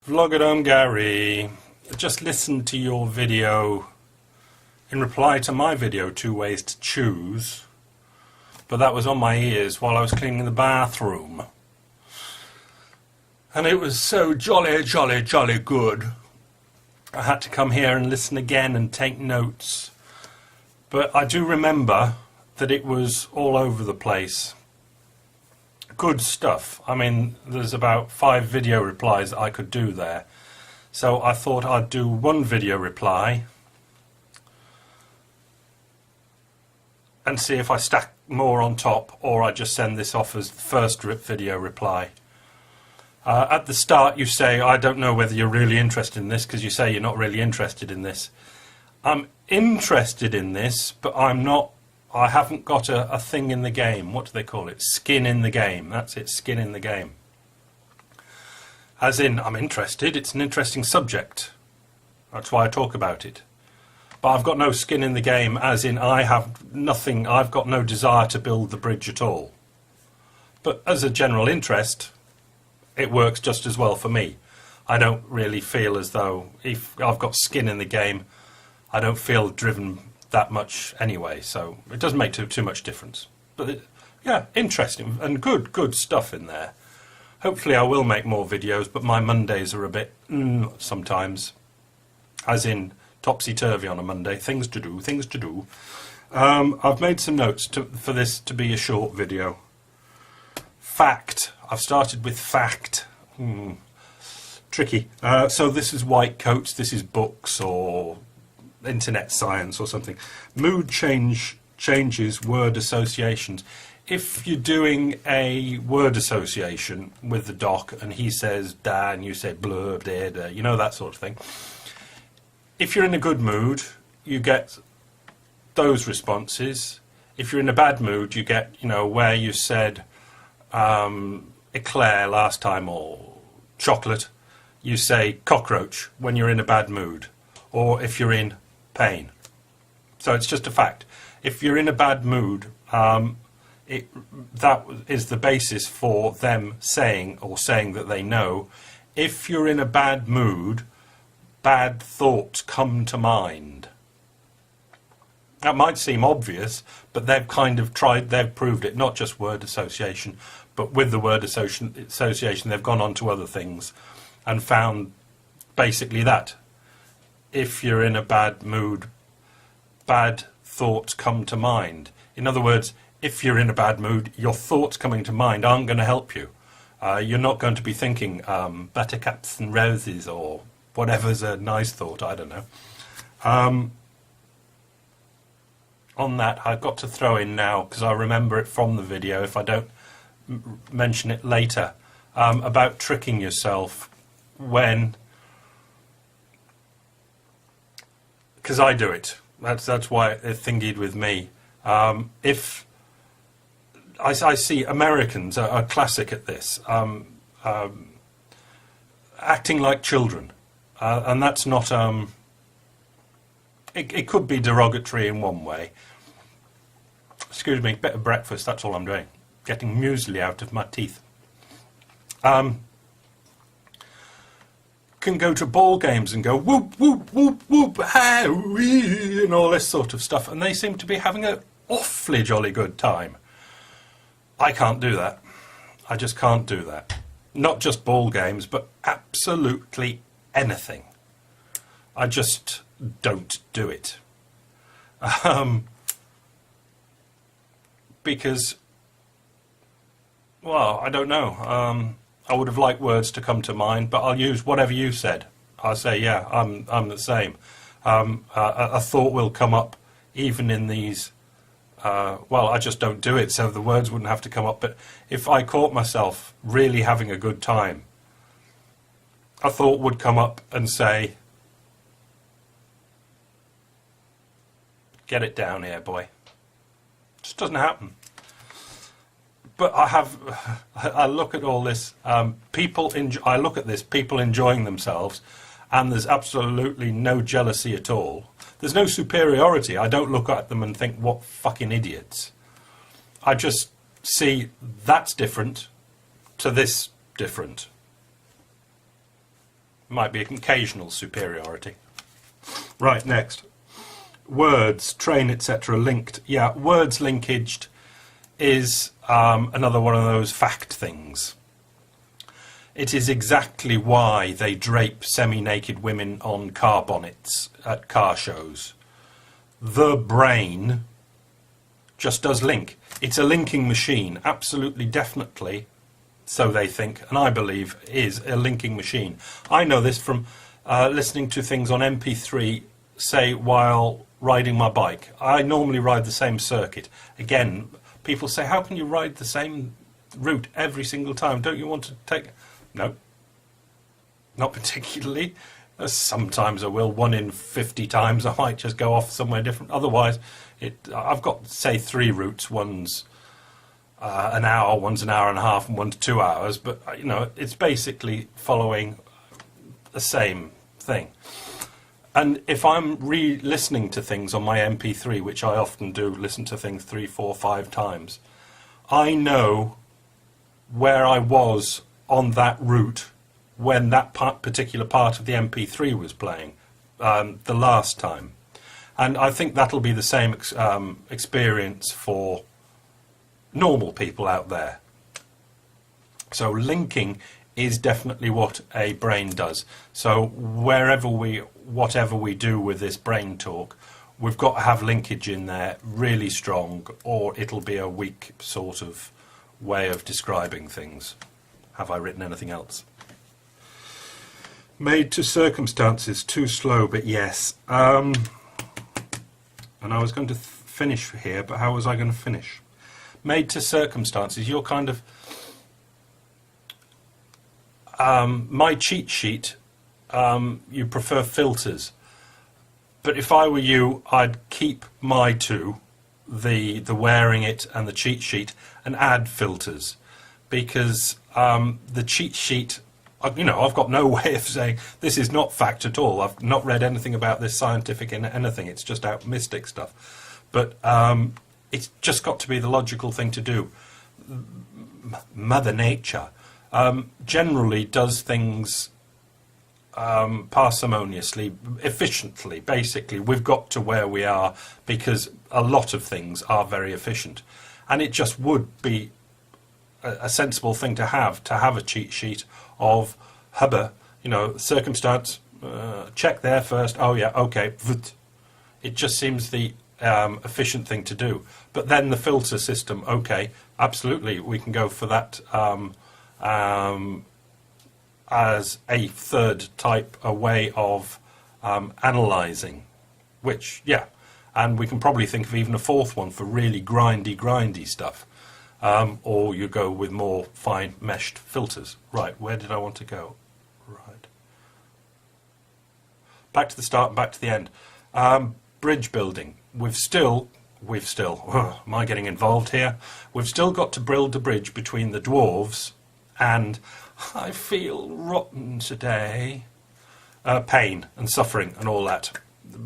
Vlog at home, Gary. I just listened to your video in reply to my video, 2 Ways to Choose, but that was on my ears while I was cleaning the bathroom. And it was so jolly good. I had to come here and listen again and take notes. But I do remember that it was all over the place. Good stuff. I mean, there's about 5 video replies that I could do there. So I thought I'd do 1 video reply and see if I stack more on top, or I just send this off as the first video reply. At the start you say, I don't know whether you're really interested in this, because you say you're not really interested in this. I'm interested in this, but I haven't got a thing in the game. What do they call it? Skin in the game. That's it, skin in the game. As in, I'm interested, it's an interesting subject. That's why I talk about it. But I've got no skin in the game, as in I have nothing, I've got no desire to build the bridge at all. But as a general interest, it works just as well for me. I don't really feel as though, if I've got skin in the game, I don't feel driven that much anyway, so it doesn't make too much difference. But yeah, interesting and good stuff in there. Hopefully I will make more videos, but my Mondays are a bit sometimes, as in topsy-turvy on a Monday. Things to do. I've made some notes for this to be a short video. Fact. I've started with fact. Tricky. So this is white coats, this is books or internet science or something. Mood changes word associations. If you're doing a word association with the doc and he says da and you say blur, da, da, you know, that sort of thing. If you're in a good mood, you get those responses. If you're in a bad mood, you get, you know, where you said eclair last time or chocolate, you say cockroach when you're in a bad mood, or if you're in pain. So it's just a fact. If you're in a bad mood, that is the basis for them saying that they know. If you're in a bad mood, bad thoughts come to mind. That might seem obvious, but they've kind of they've proved it, not just word association, but with the word association they've gone on to other things and found basically that. If you're in a bad mood, bad thoughts come to mind. In other words, if you're in a bad mood, your thoughts coming to mind aren't going to help you. You're not going to be thinking buttercups and roses or whatever's a nice thought, I don't know. On that, I've got to throw in now, because I remember it from the video, if I don't mention it later, about tricking yourself when... Because I do it. That's why it thingied with me. If I see Americans are classic at this, acting like children, and that's not. It could be derogatory in one way. Excuse me, bit of breakfast. That's all I'm doing. Getting muesli out of my teeth. Can go to ball games and go whoop whoop whoop whoop and all this sort of stuff, and they seem to be having an awfully jolly good time. I can't do that. I just can't do that. Not just ball games, but absolutely anything. I just don't do it. Because, well, I don't know. I would have liked words to come to mind, but I'll use whatever you said. I'll say, yeah, I'm the same. A thought will come up even in these... well, I just don't do it, so the words wouldn't have to come up. But if I caught myself really having a good time, a thought would come up and say, get it down here, boy. It just doesn't happen. But I look at all this, I look at this, people enjoying themselves, and there's absolutely no jealousy at all. There's no superiority. I don't look at them and think, what fucking idiots. I just see that's different to this different. Might be an occasional superiority. Right, next. Words, train, etc. linked. Yeah, words linkaged is another one of those fact things. It is exactly why they drape semi-naked women on car bonnets at car shows. The brain just does link. It's a linking machine, absolutely, definitely, so they think, and I believe is a linking machine. I know this from listening to things on MP3, say, while riding my bike. I normally ride the same circuit. Again, people say, how can you ride the same route every single time? Don't you want to take... No, not particularly. Sometimes I will. 1 in 50 times I might just go off somewhere different. Otherwise, I've got, say, 3 routes. One's an hour, one's an hour and a half, and one's 2 hours. But, you know, it's basically following the same thing. And if I'm re-listening to things on my MP3, which I often do, listen to things 3, 4, 5 times, I know where I was on that route when that particular part of the MP3 was playing the last time. And I think that'll be the same experience for normal people out there. So linking is definitely what a brain does. So whatever we do with this brain talk, we've got to have linkage in there really strong, or it'll be a weak sort of way of describing things. Have I written anything else? Made to circumstances, too slow, but yes. And I was going to finish here, but how was I going to finish? Made to circumstances, you're kind of... my cheat sheet, you prefer filters. But if I were you, I'd keep my two, the wearing it and the cheat sheet, and add filters. Because the cheat sheet, you know, I've got no way of saying this is not fact at all. I've not read anything about this scientific in anything. It's just out mystic stuff. But it's just got to be the logical thing to do. Mother Nature generally does things parsimoniously, efficiently. Basically, we've got to where we are because a lot of things are very efficient. And it just would be a sensible thing to have a cheat sheet of hubba, you know, circumstance, check there first, oh yeah, okay, it just seems the efficient thing to do. But then the filter system, okay, absolutely, we can go for that as a third type, a way of analysing, which, yeah, and we can probably think of even a fourth one for really grindy stuff. Or you go with more fine meshed filters. Right, where did I want to go? Right. Back to the start and back to the end. Bridge building. We've still, am I getting involved here? We've still got to build a bridge between the dwarves and, I feel rotten today, pain and suffering and all that.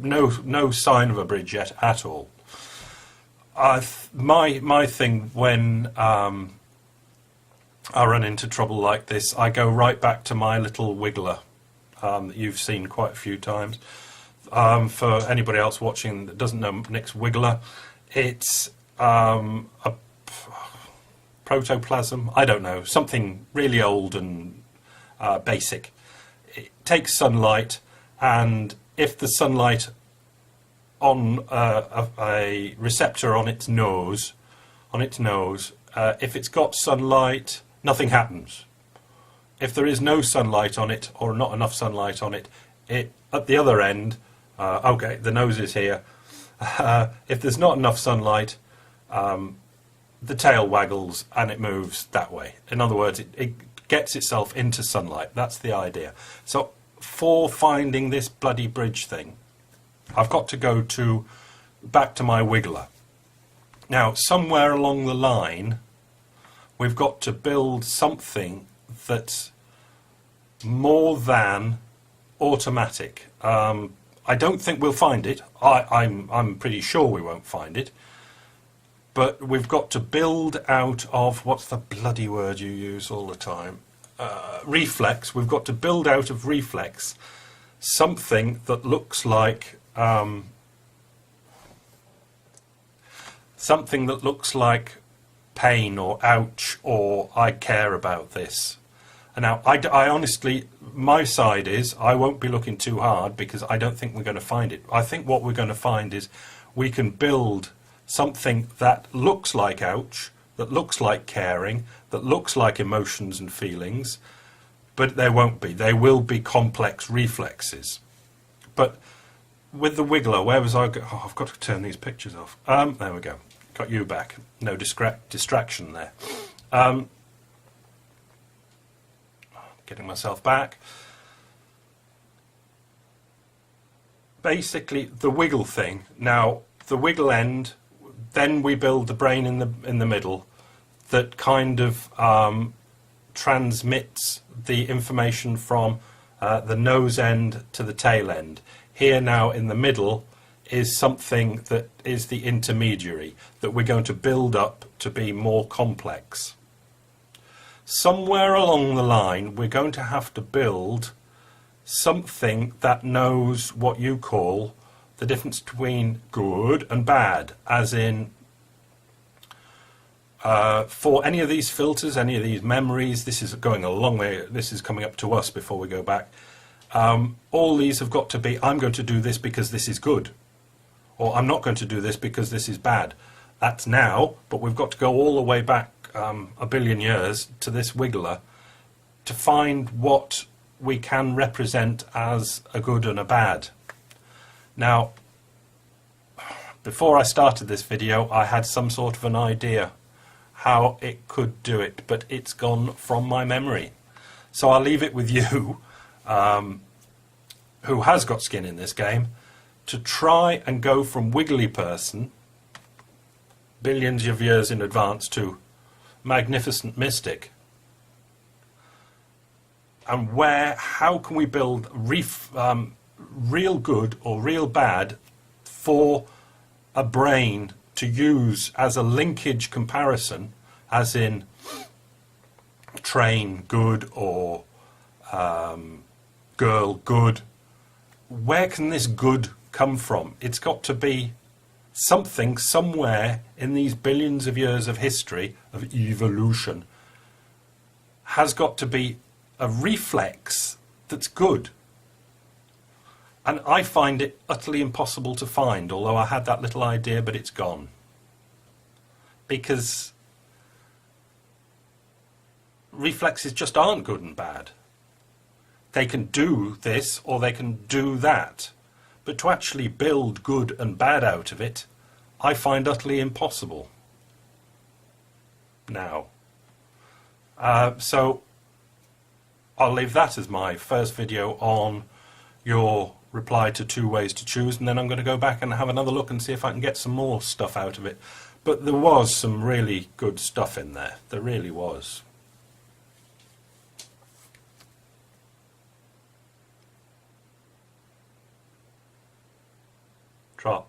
No sign of a bridge yet at all. My thing when I run into trouble like this, I go right back to my little wiggler that you've seen quite a few times. For anybody else watching that doesn't know Nick's wiggler, it's a protoplasm, I don't know, something really old and basic. It takes sunlight, and if the sunlight on a receptor on its nose, if it's got sunlight, nothing happens. If there is no sunlight on it, or not enough sunlight on it, at the other end, okay, the nose is here. If there's not enough sunlight, the tail waggles and it moves that way. In other words, it gets itself into sunlight. That's the idea. So for finding this bloody bridge thing, I've got to go back to my wiggler. Now, somewhere along the line, we've got to build something that's more than automatic. I don't think we'll find it. I'm pretty sure we won't find it. But we've got to build out of, what's the bloody word you use all the time? reflex, we've got to build out of reflex something that looks like pain or ouch or I care about this. And now I honestly, my side is I won't be looking too hard because I don't think we're going to find it. I think what we're going to find is we can build something that looks like ouch, that looks like caring, that looks like emotions and feelings, but there won't be. They will be complex reflexes. But with the wiggler, where was I? Oh, I've got to turn these pictures off. There we go. Got you back. No distraction there. Getting myself back. Basically, the wiggle thing. Now, the wiggle end, then we build the brain in the middle that kind of transmits the information from the nose end to the tail end. Here now in the middle is something that is the intermediary that we're going to build up to be more complex. Somewhere along the line we're going to have to build something that knows what you call the difference between good and bad, as in for any of these filters, any of these memories, this is going a long way, this is coming up to us before we go back, all these have got to be, I'm going to do this because this is good, or I'm not going to do this because this is bad. That's now, but we've got to go all the way back a billion years to this wiggler to find what we can represent as a good and a bad. Now, before I started this video, I had some sort of an idea how it could do it, but it's gone from my memory. So I'll leave it with you, who has got skin in this game, to try and go from wiggly person, billions of years in advance, to magnificent mystic. And how can we build real good or real bad for a brain to use as a linkage comparison, as in train good or girl good. Where can this good come from? It's got to be something somewhere in these billions of years of history of evolution has got to be a reflex that's good. And I find it utterly impossible to find, although I had that little idea, but it's gone. Because reflexes just aren't good and bad. They can do this or they can do that. But to actually build good and bad out of it, I find utterly impossible. Now. So I'll leave that as my first video on your reply to 2 ways to choose, and then I'm going to go back and have another look and see if I can get some more stuff out of it. But there was some really good stuff in there. There really was. Trot.